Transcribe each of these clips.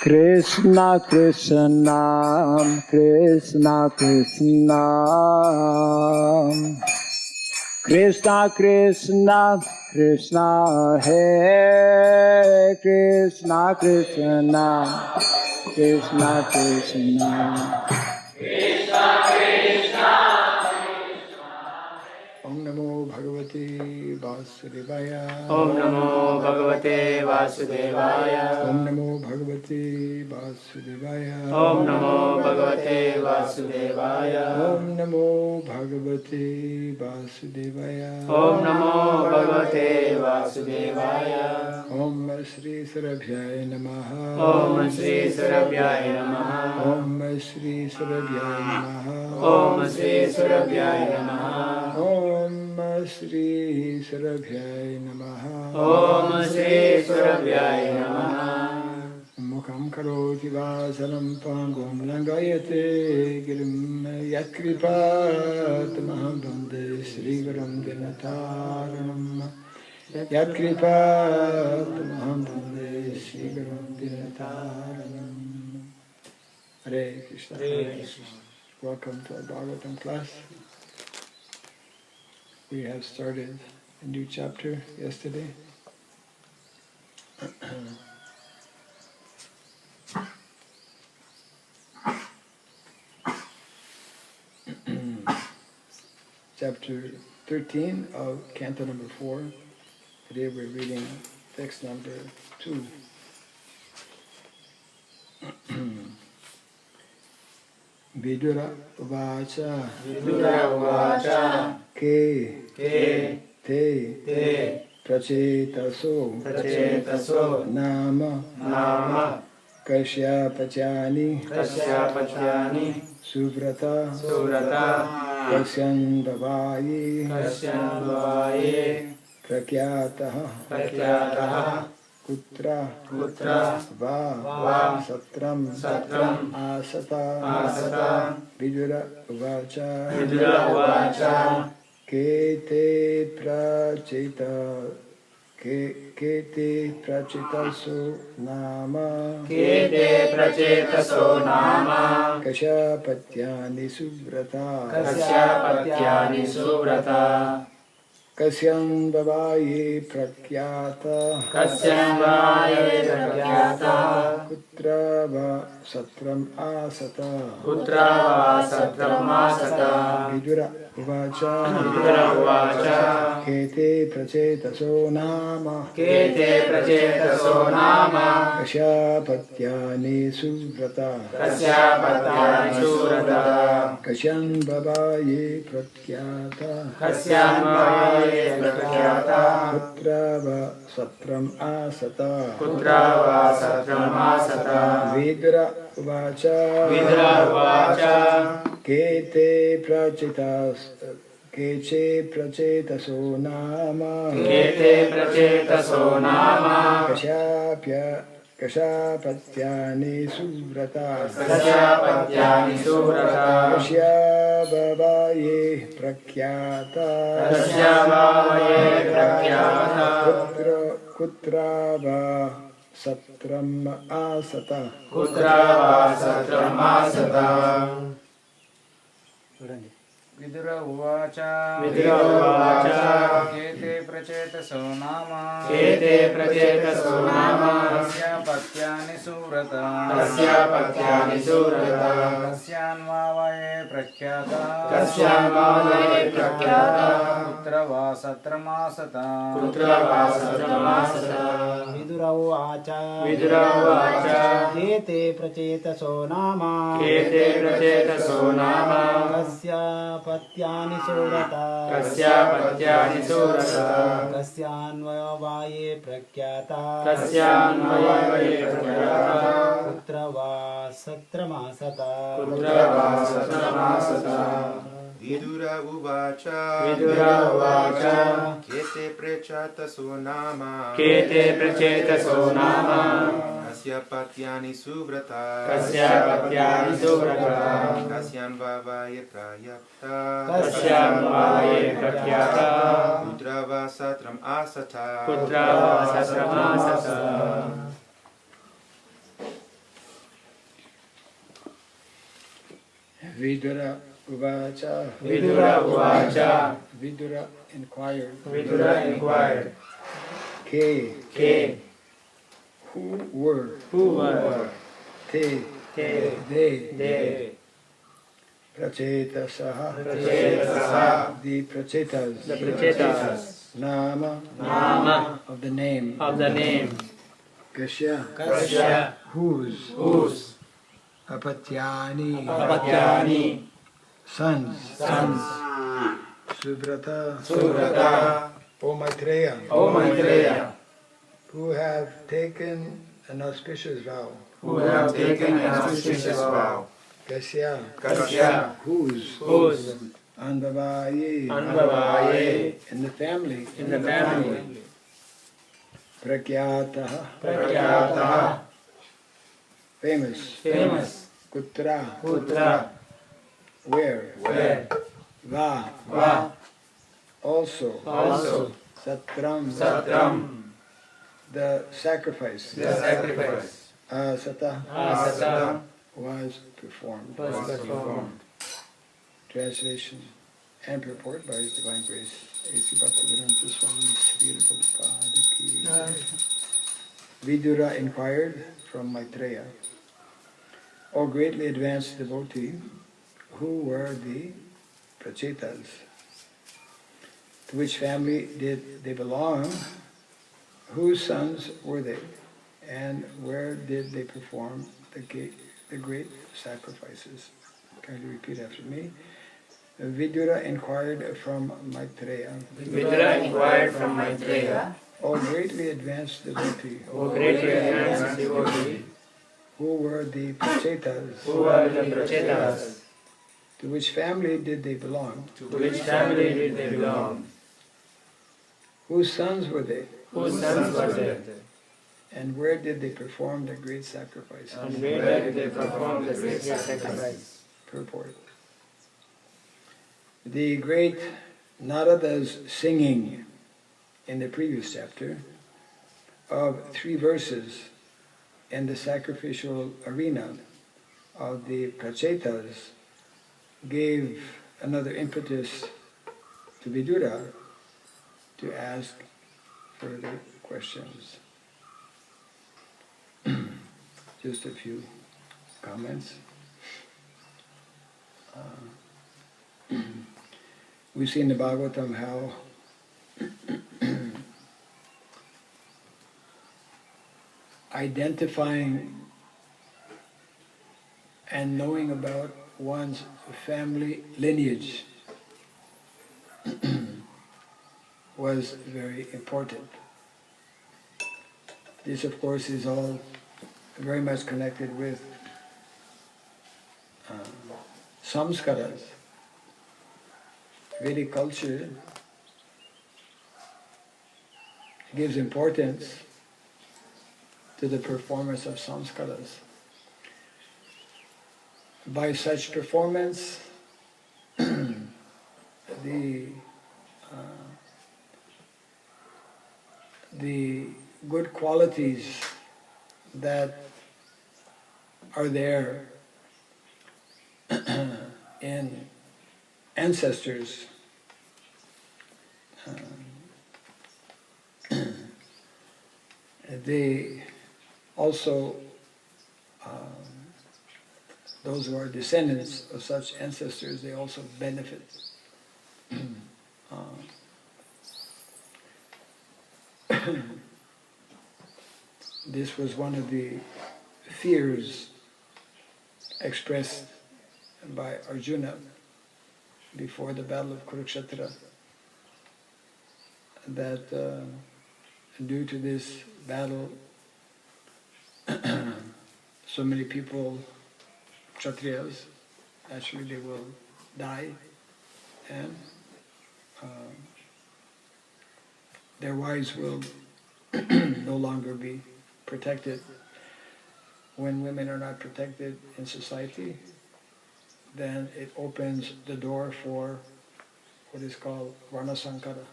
Krishna Krishna Krishna Krishna Krishna Krishna Krishna Hare Krishna Krishna Krishna Krishna Krishna Krishna Om Namo Bhagavate Vasudevaya Om Namo Bhagavate Vasudevaya Om Namo Bhagavate Vasudevaya Om Namo Bhagavate Vasudevaya Om Namo Bhagavate Vasudevaya Om Namo Bhagavate Vasudevaya Om Shri Sarabhyaya Namaha Om Shri Sarabhyaya Namaha Om Shri Sarabhyaya Namaha Om Shri Sarabhyaya Namaha Om Shri Sarabhyaya Namaha Om Shri Sarabhyaya Namaha Mukham karoti vasaram pangum langayate girim yatkripat maham bande Shri Gurum Dinataranam yatkripat maham bande Shri Gurum Dinataranam. Hare Krishna. Hare Krishna. Welcome to our Bhagavatam class. We have started a new chapter yesterday. Chapter 13 of Canto number 4. Today we're reading text number 2. Vidura Vacha Vidura Vacha Ke Ke Te Te Prachetaso Prachetaso Nama Nama Kashyapachani Kashyapachani Suvrata Suvrata Kasyan Bhavayi Kasyan Bhavaye Prakyataha Prakyataha Kutra Putra Va Satram Satram Asata Asata Vidura Vacha Vidura Vacha Kete Prachitaso Nama Kete Prachetaso Nama Kashapatyani Suvrata Kasyapatyani Suvrata Kasyan Bhavaye Prakyata Kasyan Vaye Prakyata Kutra Va Satram Asata Putra Va Satram Asata Vidura Uvacha Vidura Vacha Kete Prachetaso Nama Kete Prachetaso Nama Kashapatyani Suvrata Kasyapatyani Suvrata Kasyan Bhavaye Prakyata Kasyan Vaye Prakyata Putra Va Satram Asata Putra Va Satram Asata Vidura Uvacha Vidura Vacha Kete Prachetaso Nama Kete Prachetaso Nama Kashapatyani Suvrata Kasyapatyani Suvrata Kashyabhavaye Prakyata Kashyabhavaye Prakyata Kutra Va Satram Asata Putra Va Satram Asata Vidura Uvacha Vidura Vacha Kete Prachetaso Nama Kete Prachetaso Nama Kasyapatyani Suvrata Kasyapatyani Suvrata Kasyan Vavaye Prakyata Kasyan Vavaye Prakyata Putra Va Satramasata Putra Va Satramasata Vidura Uvacha Vidura Vacha Kete Prachetaso Nama Kete Prachetaso Nama Kasyapatyani Suvrata Kasyapatyani Suvrata Kasyanvavaye Prakyata Kasyan Vavaye Prakyata Putra Va Satramasata Putra Va Satramasata Vidura Uvacha Vidura Vacha Kete Prachetaso Nama Kete Prachetaso Nama Kasyapatyani Suvrata Kasyapatyani Suvrata Kasyan Vavaye Prakyata Kasyan Vavaye Prakyata Putra Va Satram Asata Putra Va Satramasata Vidura Uvacha. Vidura Uvacha. Vidura inquired. Vidura inquired. Ke. Who were. Who were. Te. They. Prachetasaha. Prachetasaha. The prachetas. The Prachetas. Nama. Of the name. Of the name. Kasya. Kasya. Whose. Apatyani. Apatyani. Sons. Subrata. Subrata. O Maitreya. O Maitreya. Who have taken an auspicious vow. Who have taken an auspicious vow. Kasya. Kasya. Whose. Anbhavaye. Anbhavaye. In the family. In the family. Prakyataha. Prakyataha. Famous. Kutra. Putra. Where. Va. Also. Satram. The sacrifice. Asata. Was performed. Translation and purport by His Divine Grace, A.C. Bhaktivedanta Swami, Srila Prabhupada ki. Vidura inquired from Maitreya, O greatly advanced devotee, who were the Prachetas? To which family did they belong? Whose sons were they? And where did they perform the great sacrifices? Kindly repeat after me. Vidura inquired from Maitreya. Vidura inquired from Maitreya. O greatly advanced devotee. O greatly advanced devotee. Who were the Prachetas? Who were the Prachetas? To which family did they belong? To which family did they belong? Whose sons were they? Whose sons were they? And where did they perform the great sacrifice? And where did they perform the great sacrifice? Purport. The great Narada's singing in the previous chapter of 3 verses in the sacrificial arena of the Prachetas gave another impetus to Vidura to ask further questions. Just a few comments. We see in the Bhagavatam how identifying and knowing about one's family lineage was very important. This, of course, is all very much connected with samskaras. Vedic culture gives importance to the performance of samskaras. By such performance, the good qualities that are there in ancestors they also those who are descendants of such ancestors, they also benefit. This was one of the fears expressed by Arjuna before the battle of Kurukshetra, that due to this battle, so many people, Kshatriyas, actually they will die, and their wives will no longer be protected. When women are not protected in society, then it opens the door for what is called Varna Sankara.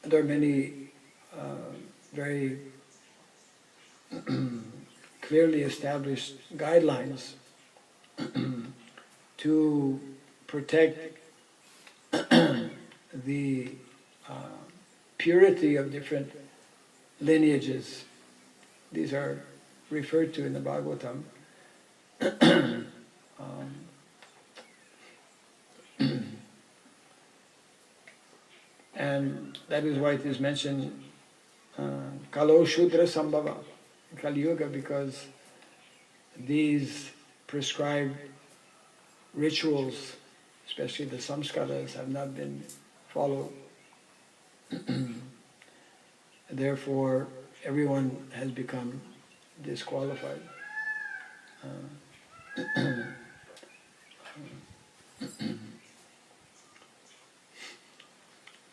There are many very clearly established guidelines to protect the purity of different lineages. These are referred to in the Bhagavatam. And that is why it is mentioned Kalo Shudra Sambhava, Kali Yuga, because these prescribed rituals, especially the samskaras, have not been followed. Therefore, everyone has become disqualified.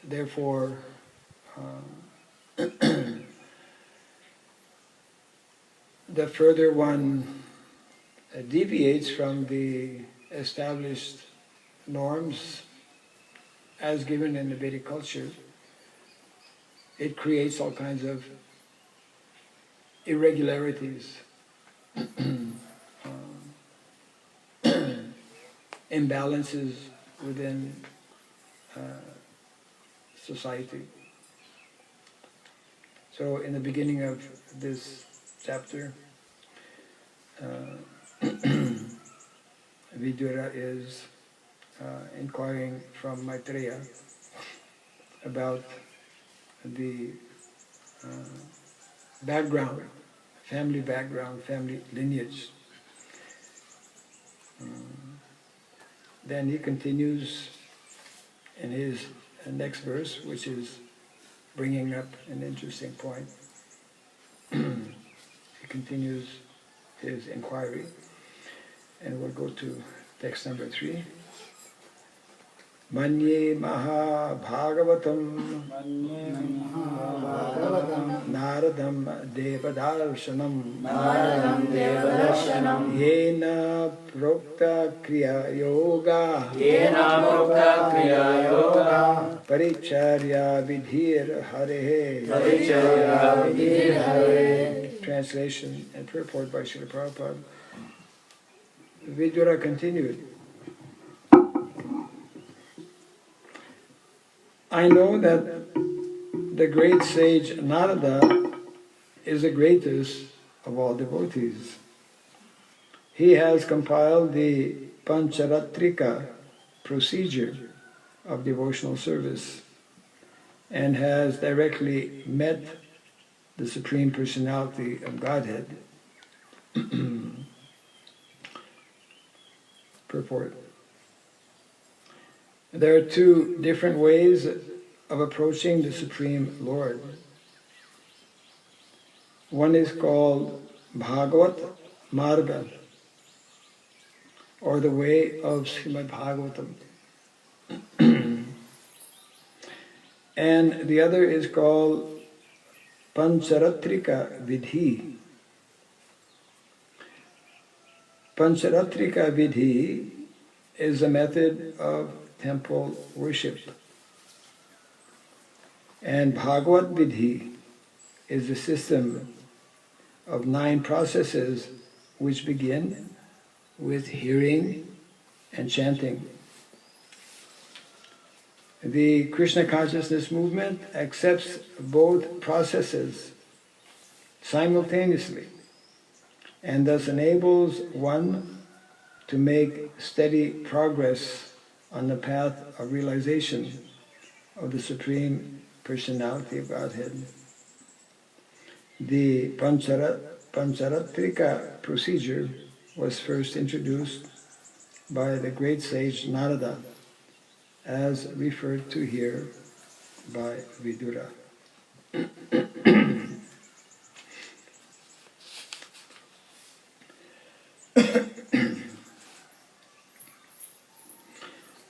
Therefore, the further one deviates from the established norms as given in the Vedic culture, it creates all kinds of irregularities, imbalances within society. So in the beginning of this chapter, Vidura is inquiring from Maitreya about the background, family lineage. Then he continues in his next verse, which is bringing up an interesting point. He continues his inquiry, and we'll go to text number 3. Manye Maha Bhagavatam Naradam Devadarshanam Yena Prokta Kriya Yoga Paricharya Vidhir Hare. Translation and purport by Srila Prabhupada. Vidura continued, I know that the great sage Narada is the greatest of all devotees. He has compiled the Pancharatrika procedure of devotional service and has directly met the Supreme Personality of Godhead. Purport. There are two different ways of approaching the Supreme Lord. One is called Bhagavat Marga, or the way of Srimad Bhagavatam. And the other is called Pancharatrika Vidhi. Pancharatrika Vidhi is a method of temple worship. And Bhagavat Vidhi is a system of 9 processes which begin with hearing and chanting. The Krishna consciousness movement accepts both processes simultaneously and thus enables one to make steady progress on the path of realization of the Supreme Personality of Godhead. The Pancharatrika procedure was first introduced by the great sage Narada, as referred to here by Vidura.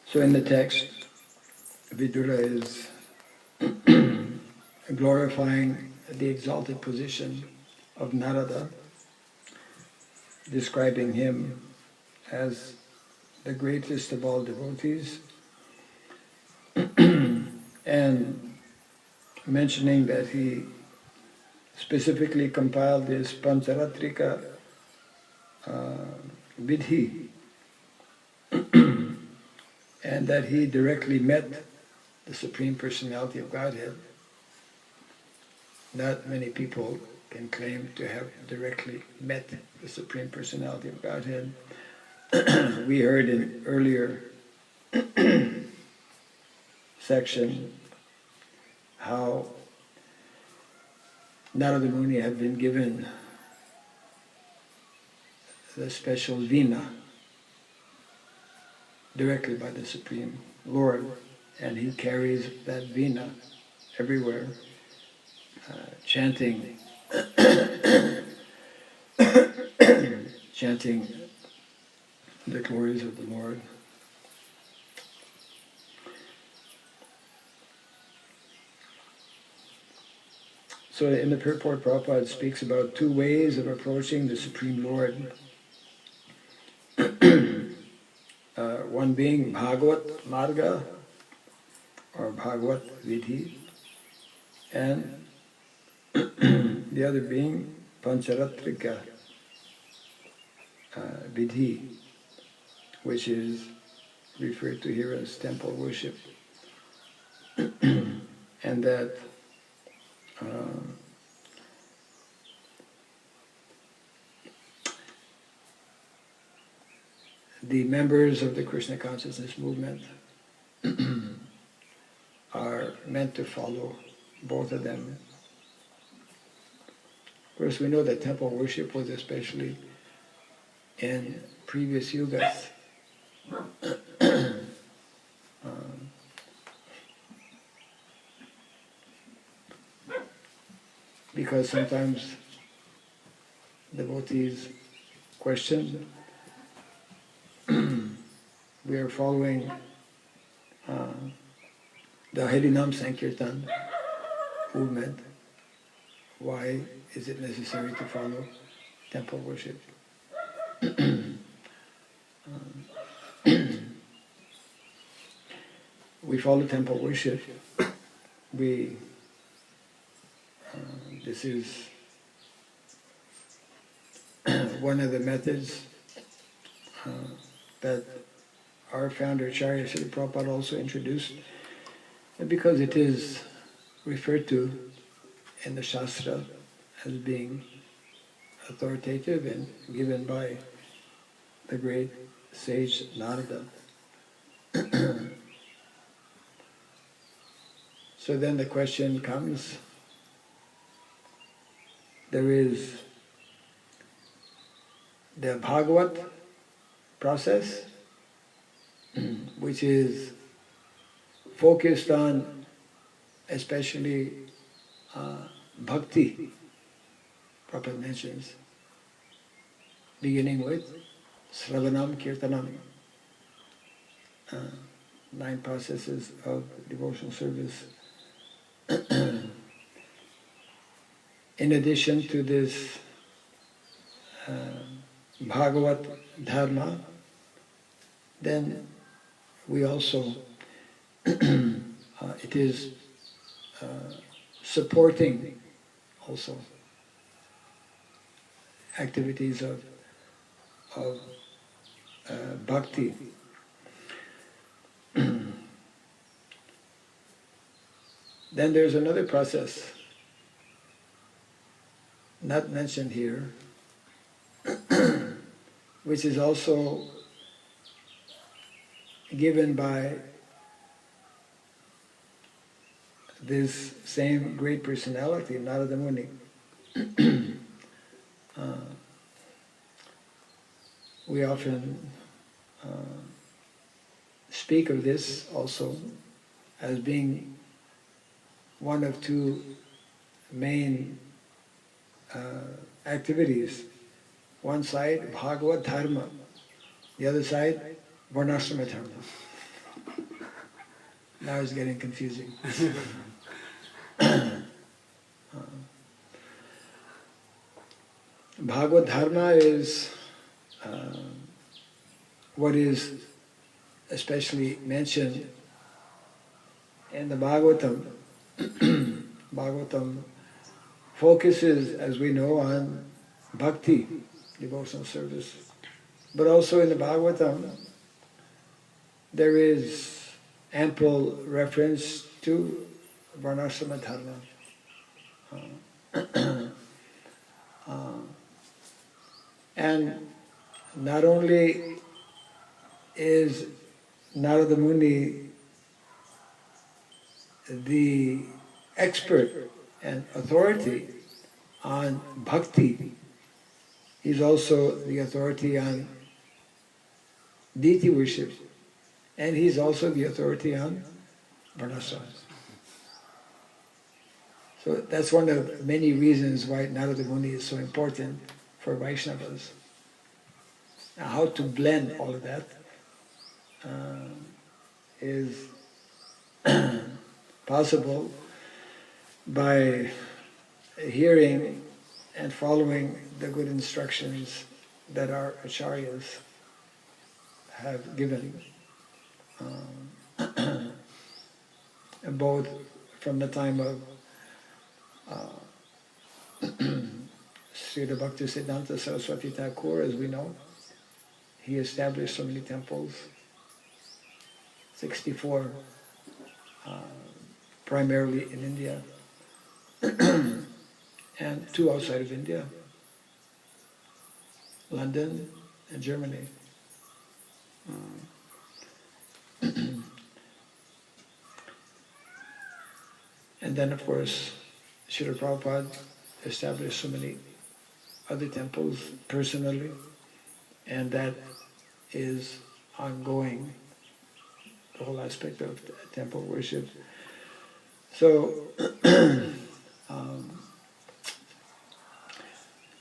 So in the text, Vidura is glorifying the exalted position of Narada, describing him as the greatest of all devotees, and mentioning that he specifically compiled this Pancharatrika Vidhi, and that he directly met the Supreme Personality of Godhead. Not many people can claim to have directly met the Supreme Personality of Godhead. We heard in earlier section how Narada Muni had been given the special vina directly by the Supreme Lord, and he carries that vina everywhere, chanting chanting the glories of the Lord. So in the purport, Prabhupada speaks about two ways of approaching the Supreme Lord. One being Bhagavat Marga, or Bhagavat Vidhi, and the other being Pancharatrika Vidhi, which is referred to here as temple worship. And that the members of the Krishna consciousness movement are meant to follow both of them. Of course, we know that temple worship was especially in previous yugas. Because sometimes devotees question, we are following the Harinam Sankirtan movement. Why is it necessary to follow temple worship? We follow temple worship. This is one of the methods that our founder Acharya Srila Prabhupada also introduced, and because it is referred to in the Shastra as being authoritative and given by the great sage Narada. So then the question comes, there is the Bhagavat process, which is focused on especially Bhakti, Prabhupada mentions, beginning with Sravanam Kirtanam, 9 processes of devotional service. In addition to this Bhagavat Dharma, then we also, it is supporting also activities of bhakti. Then there's another process, not mentioned here, which is also given by this same great personality, Narada Muni. We often speak of this also as being one of 2 main activities. One side, Bhagavad Dharma. The other side, Varnashrama Dharma. Now it's getting confusing. Bhagavad Dharma is what is especially mentioned in the Bhagavatam. Bhagavatam focuses, as we know, on bhakti, devotional service. But also in the Bhagavatam, there is ample reference to varnashrama dharma. And not only is Narada Muni the expert and authority on bhakti, he's also the authority on deity worship, and he's also the authority on varnashrama. So that's one of many reasons why Narada Muni is so important for Vaishnavas. Now, how to blend all of that is possible by hearing and following the good instructions that our acharyas have given, both from the time of Srila Bhakti Siddhanta Saraswati Thakur, as we know. He established so many temples, 64, primarily in India, and 2 outside of India, London and Germany. And then, of course, Srila Prabhupada established so many other temples personally, and that is ongoing, the whole aspect of temple worship. So,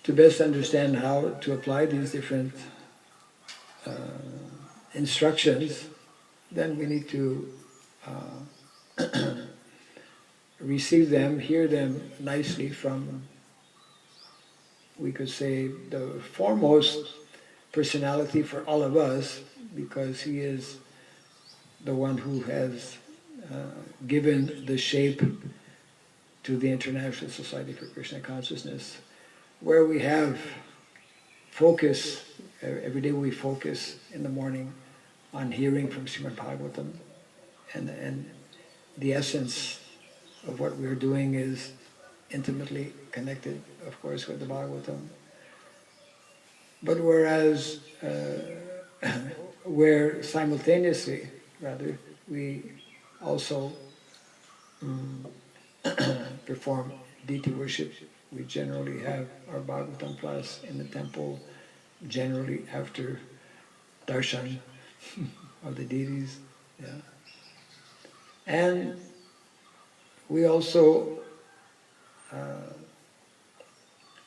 to best understand how to apply these different instructions, then we need to receive them, hear them nicely from, we could say, the foremost personality for all of us, because he is the one who has given the shape to the International Society for Krishna Consciousness, where we have focus, every day we focus in the morning on hearing from Srimad Bhagavatam, and the essence of what we're doing is intimately connected, of course, with the Bhagavatam. But whereas, where simultaneously, rather, we also perform deity worship, we generally have our Bhagavatam class in the temple, generally after darshan of the deities. Yeah. And we also,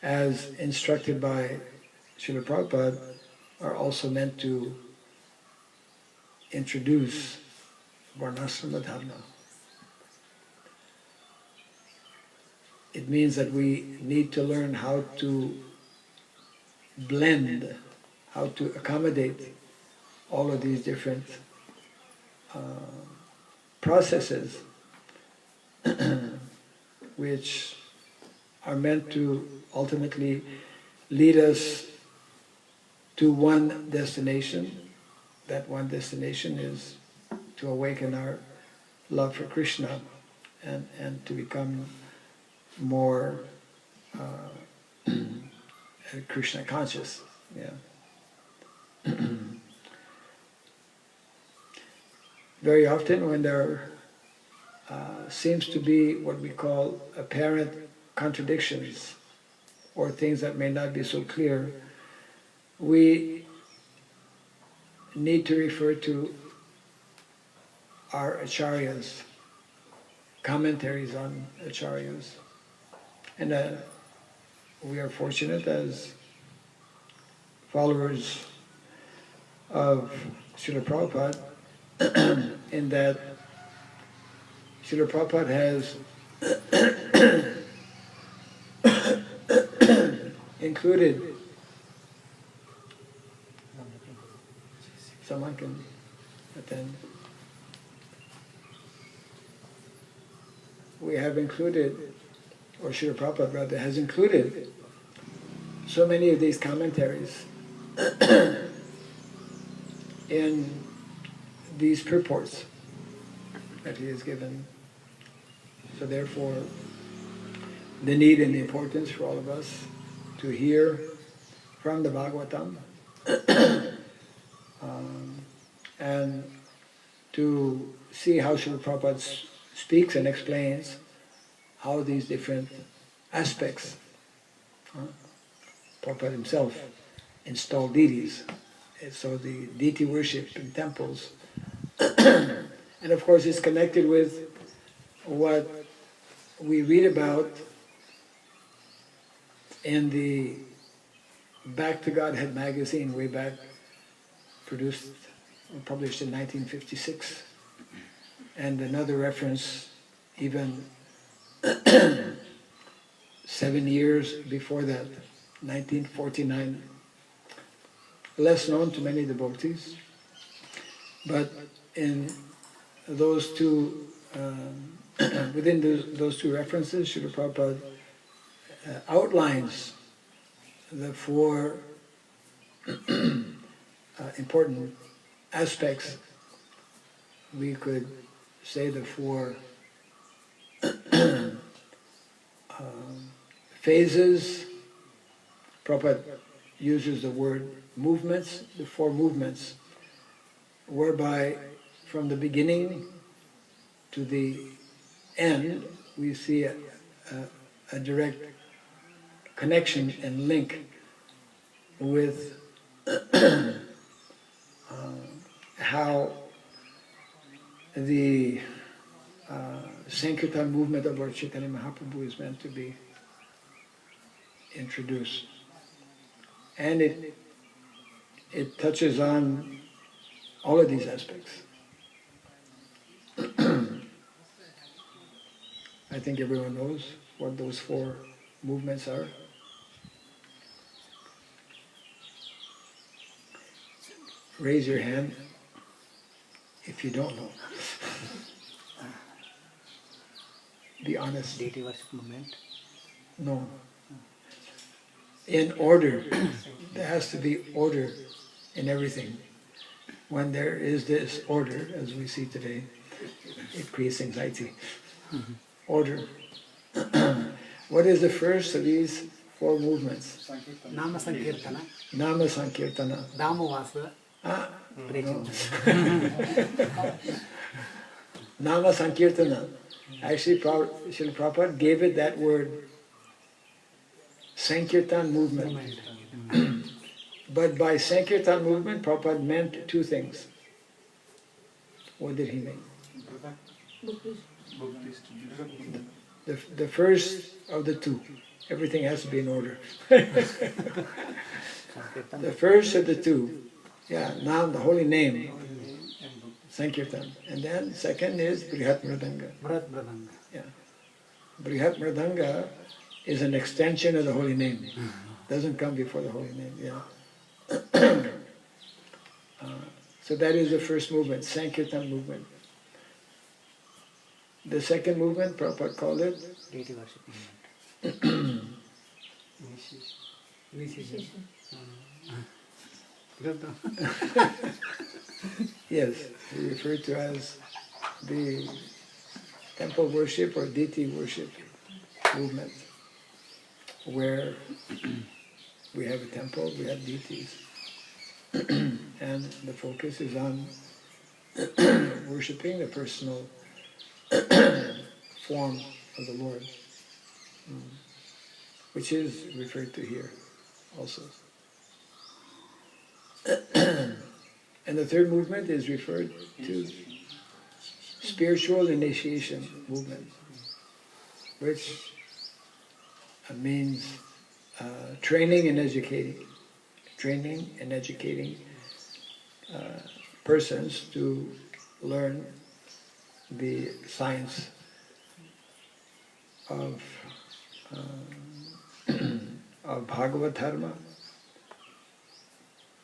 as instructed by Srila Prabhupada, are also meant to introduce varnashrama dharma. It means that we need to learn how to blend, how to accommodate all of these different processes which are meant to ultimately lead us to one destination. That one destination is to awaken our love for Krishna and to become more Krishna conscious. Yeah. Very often when there seems to be what we call apparent contradictions or things that may not be so clear, we need to refer to our acharyas, commentaries on acharyas. And we are fortunate as followers of Srila Prabhupada in that Srila Prabhupada has included, someone can attend, we have included or Srila Prabhupada rather, has included so many of these commentaries in these purports that he has given. So therefore, the need and the importance for all of us to hear from the Bhagavatam and to see how Srila Prabhupada speaks and explains how these different aspects, Prabhupada himself installed deities, and so the deity worship in temples, and of course it's connected with what we read about in the Back to Godhead magazine, way back, published in 1956, and another reference even 7 years before that, 1949, less known to many devotees, but in those two, within those two references, Srila Prabhupada outlines the four important aspects. We could say the four phases. Prabhupada uses the word movements, the four movements, whereby from the beginning to the end we see a direct connection and link with how the Sankirtan movement of Lord Chaitanya Mahaprabhu is meant to be introduced. And it touches on all of these aspects. I think everyone knows what those four movements are. Raise your hand if you don't know. Be honest. Deity worship movement. No. In order. There has to be order in everything. When there is this order, as we see today, it creates anxiety. Order. What is the first of these four movements? Nama Sankirtana. Nama Sankirtana. Damavasa. No. Nama Sankirtana. Actually, Srila Prabhupada gave it that word, Sankirtan movement. But by Sankirtan movement, Prabhupada meant two things. What did he mean? The first of the two. Everything has to be in order. The first of the two. Yeah, now the holy name. Sankirtan. And then second is Brihat Mridanga. Yeah. Brihat Mridanga is an extension of the holy name. Doesn't come before the holy name. Yeah. So that is the first movement, Sankirtan movement. The second movement, Prabhupada called it Deity worship movement. Yes, we refer to as the temple worship or deity worship movement, where we have a temple, we have deities, and the focus is on worshipping the personal form of the Lord, which is referred to here also. And the third movement is referred to spiritual initiation movement, which means training and educating persons to learn the science of Bhagavad Dharma,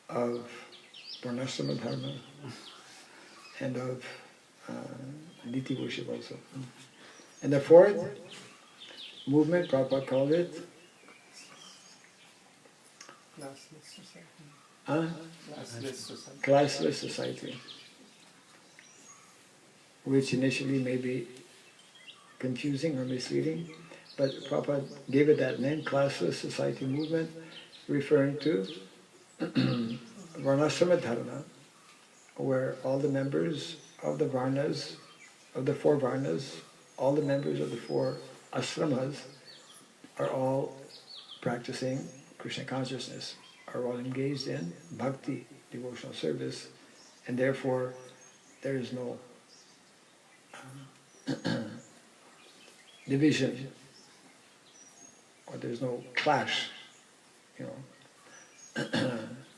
of Varnashrama Dharma, and of deity worship also. And the fourth movement, Prabhupada called it huh? Classless society, which initially may be confusing or misleading, but Prabhupada gave it that name, classless society movement, referring to Varnashrama Dharma, where all the members of the Varnas, of the four Varnas, all the members of the four ashramas are all practicing Krishna consciousness, are all engaged in Bhakti, devotional service, and therefore there is no division, or there's no clash, you know,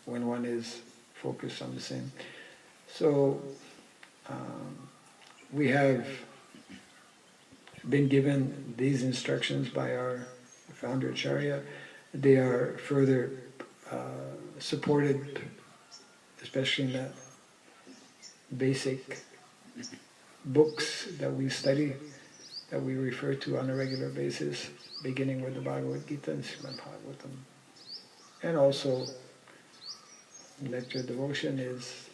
when one is focused on the same. So we have been given these instructions by our founder Acharya. They are further supported, especially in the basic books that we study, that we refer to on a regular basis, beginning with the Bhagavad Gita and Srimad Bhagavatam. And also, lecture devotion is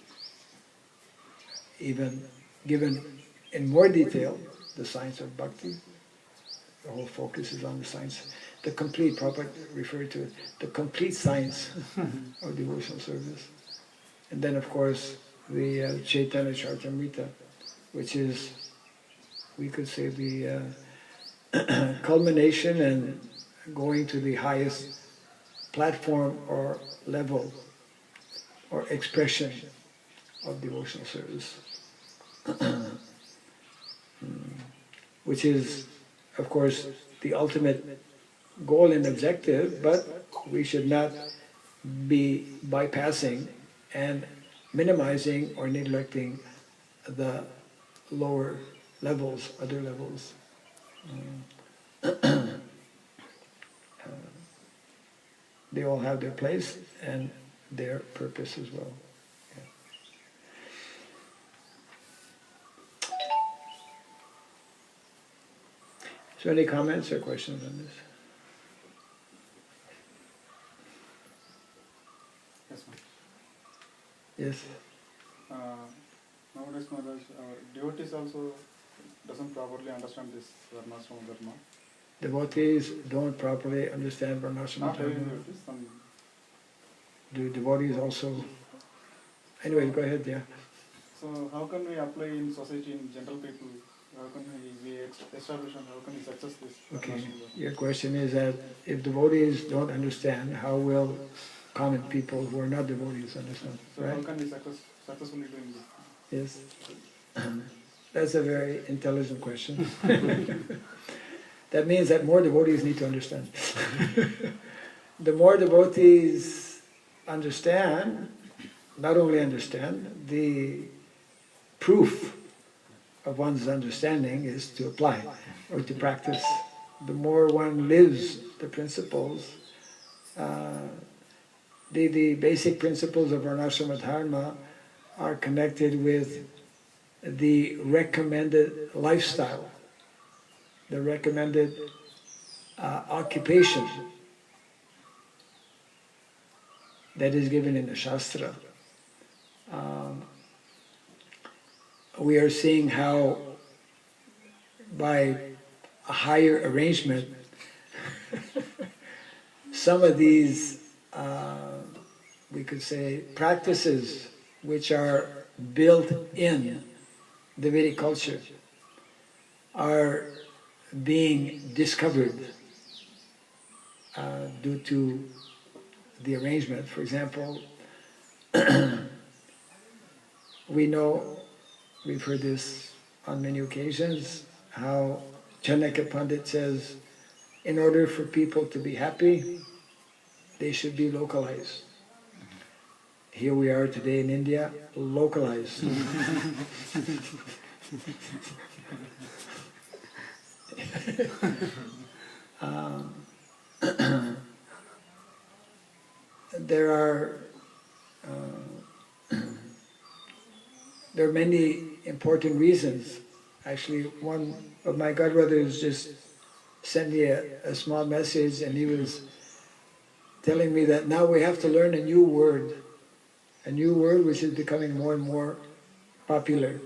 even given in more detail the science of Bhakti. The whole focus is on the science, the complete, Prabhupada referred to it, the complete science of devotional service. And then of course the Chaitanya Charitamrita, which is, we could say, the culmination and going to the highest platform or level or expression of devotional service. Which is, of course, the ultimate goal and objective, but we should not be bypassing and minimizing or neglecting the lower levels, other levels. They all have their place and their purpose as well. Yeah. So any comments or questions on this? Yes, ma'am. Yes? Nowadays, Maharaj, our devotees also doesn't properly understand this Varnashrama Dharma. Devotees don't properly understand Varnashrama Not every Dharma. devotees, some. Do devotees also? Anyway, go ahead, yeah. So how can we apply in society, in general people? How can we establish and how can we success this Okay. Varnashrama Dharma? Your question is that if devotees don't understand, how will common people who are not devotees understand? So how Right? can we successfully do this? Yes. That's a very intelligent question. That means that more devotees need to understand. The more devotees understand, not only understand, the proof of one's understanding is to apply or to practice. The more one lives the principles, the basic principles of Varnashrama Dharma are connected with the recommended lifestyle, the recommended occupation that is given in the Shastra. We are seeing how by a higher arrangement some of these, we could say, practices which are built in the Vedic culture are being discovered due to the arrangement. For example, we know, we've heard this on many occasions, how Chanakya Pandit says, in order for people to be happy, they should be localized. Here we are today in India, localized. There are many important reasons. Actually, one of my godbrothers just sent me a small message, and he was telling me that now we have to learn a new word which is becoming more and more popular,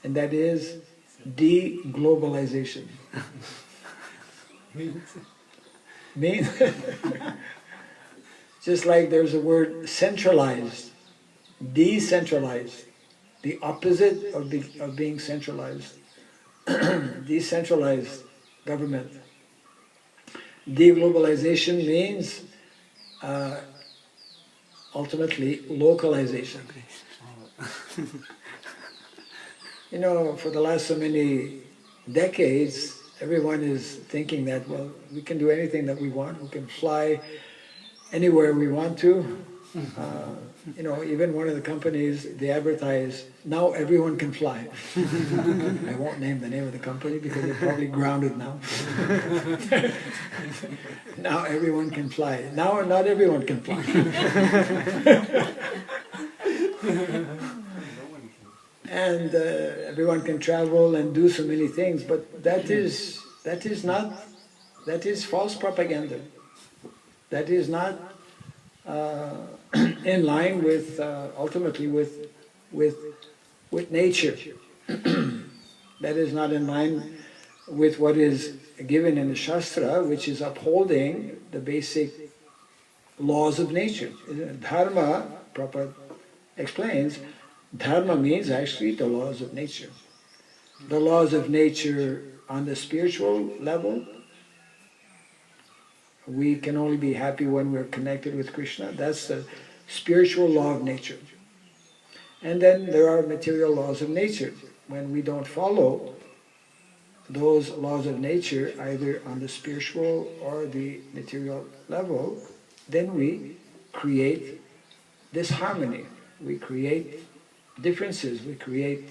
and that is de-globalisation. Means just like there's a word centralized, decentralized, the opposite of being centralized, decentralized government. De-globalisation means ultimately localization. You know, for the last so many decades, everyone is thinking that, well, we can do anything that we want, we can fly anywhere we want to. You know, even one of the companies, they advertise, now everyone can fly. I won't name the name of the company because they're probably grounded now. Now everyone can fly. Now not everyone can fly. And everyone can travel and do so many things, but that is false propaganda. That is not in line with ultimately with nature. That is not in line with what is given in the Shastra, which is upholding the basic laws of nature. Dharma, Prabhupada explains, dharma means actually the laws of nature. The laws of nature on the spiritual level, we can only be happy when we're connected with Krishna. That's the spiritual law of nature. And then there are material laws of nature. When we don't follow those laws of nature, either on the spiritual or the material level, then we create disharmony. We create differences. We create,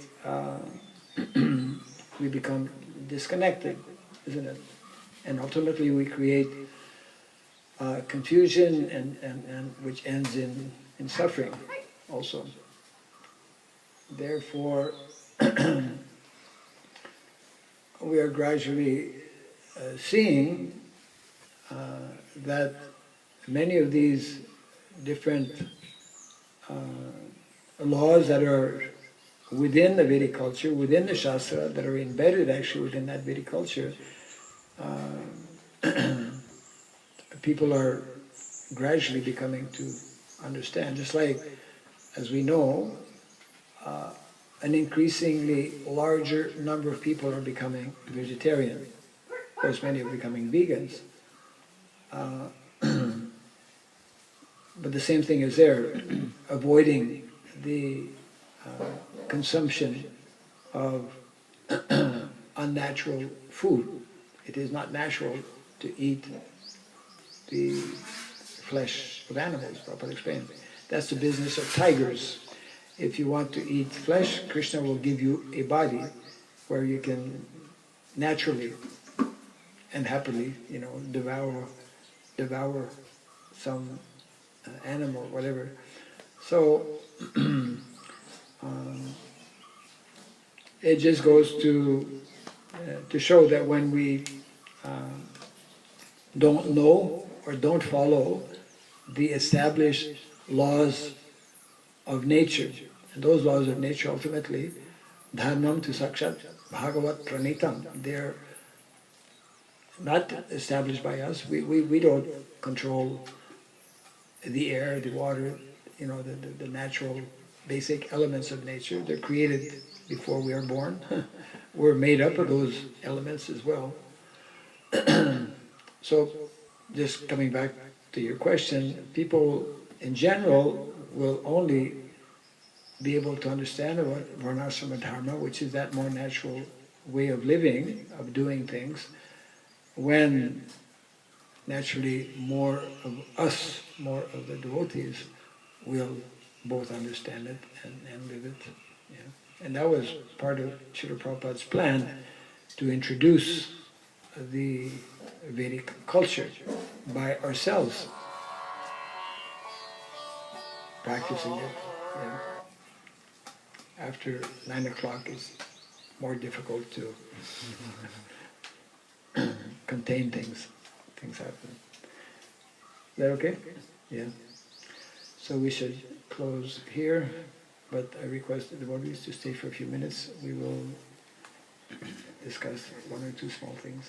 we become disconnected, isn't it? And ultimately we create confusion and which ends in suffering also. Therefore, we are gradually seeing that many of these different laws that are within the Vedic culture, within the Shastra, that are embedded actually within that Vedic culture, people are gradually becoming to understand. Just like, as we know, an increasingly larger number of people are becoming vegetarian. Of course, many are becoming vegans. But the same thing is there, avoiding the consumption of unnatural food. It is not natural to eat the flesh of animals, Prabhupada explained. That's the business of tigers. If you want to eat flesh, Krishna will give you a body where you can naturally and happily, you know, devour some animal, whatever. So it just goes to show that when we don't know or don't follow the established laws of nature, and those laws of nature ultimately, dharmam tu sakshat bhagavat pranitam, they're not established by us. We don't control the air, the water, you know, the natural basic elements of nature. They're created before we are born. We're made up of those elements as well. So, just coming back to your question, people in general will only be able to understand about varnashrama dharma, which is that more natural way of living, of doing things, when naturally more of us, more of the devotees, will both understand it and live it. Yeah. And that was part of Srila Prabhupada's plan, to introduce the Vedic culture by ourselves, practicing it. Yeah. After 9 o'clock, it's more difficult to contain things. Things happen. Is that okay? Yeah. So we should close here, but I request the devotees to stay for a few minutes. We will discuss one or two small things.